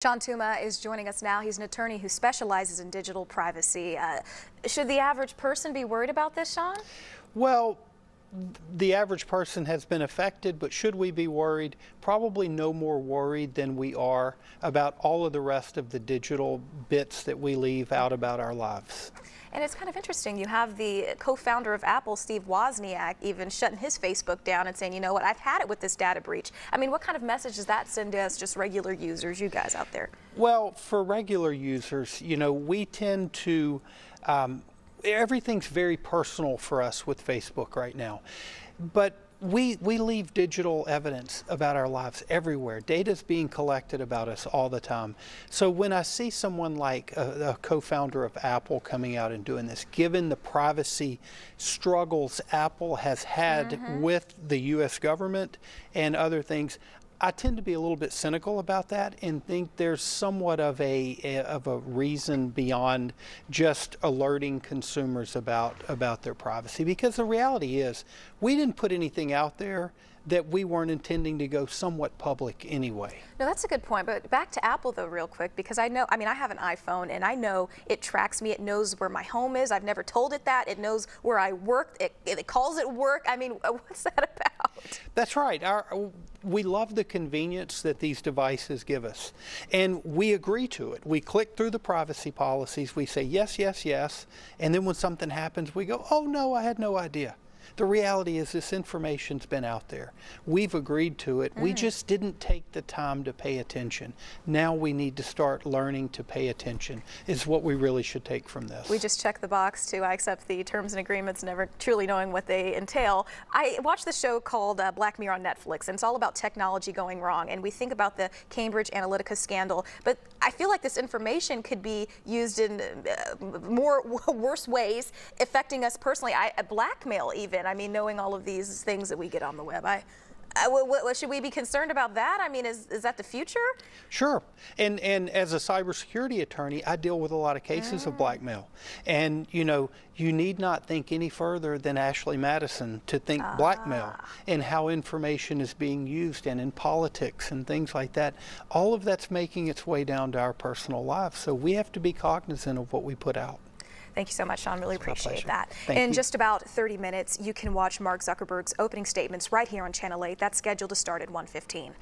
Shawn Tuma is joining us now. He's an attorney who specializes in digital privacy. Should the average person be worried about this, Shawn? Well, the average person has been affected, but should we be worried? Probably no more worried than we are about all of the rest of the digital bits that we leave out about our lives. And it's kind of interesting. You have the co-founder of Apple, Steve Wozniak, even shutting his Facebook down and saying, you know what, I've had it with this data breach. I mean, what kind of message does that send to us, just regular users, you guys out there? Well, for regular users, you know, we tend to, everything's very personal for us with Facebook right now. But we leave digital evidence about our lives everywhere. Data's being collected about us all the time. So when I see someone like a co-founder of Apple coming out and doing this, given the privacy struggles Apple has had with the U.S. government and other things, I tend to be a little bit cynical about that and think there's somewhat of a reason beyond just alerting consumers about their privacy, because the reality is we didn't put anything out there that we weren't intending to go somewhat public anyway. No, that's a good point. But back to Apple though real quick, because I know, I mean, I have an iPhone and I know it tracks me. It knows where my home is. I've never told it that. It knows where I work. It calls it work. I mean, what's that about? That's right. We love the convenience that these devices give us, and we agree to it. We click through the privacy policies, we say yes, yes, yes, and then when something happens, we go, oh no, I had no idea. The reality is this information's been out there. We've agreed to it. We just didn't take the time to pay attention. Now we need to start learning to pay attention is what we really should take from this. We just check the box to I accept the terms and agreements, never truly knowing what they entail. I watched the show called Black Mirror on Netflix, and it's all about technology going wrong. And we think about the Cambridge Analytica scandal, but I feel like this information could be used in worse ways, affecting us personally. Blackmail even. I mean, knowing all of these things that we get on the web. Should we be concerned about that? I mean, is that the future? Sure. And as a cybersecurity attorney, I deal with a lot of cases of blackmail. And, you know, you need not think any further than Ashley Madison to think blackmail and how information is being used, and in politics and things like that. All of that's making its way down to our personal lives. So we have to be cognizant of what we put out. Thank you so much, Shawn. Really appreciate that. In just about 30 minutes, you can watch Mark Zuckerberg's opening statements right here on Channel 8. That's scheduled to start at 1:15.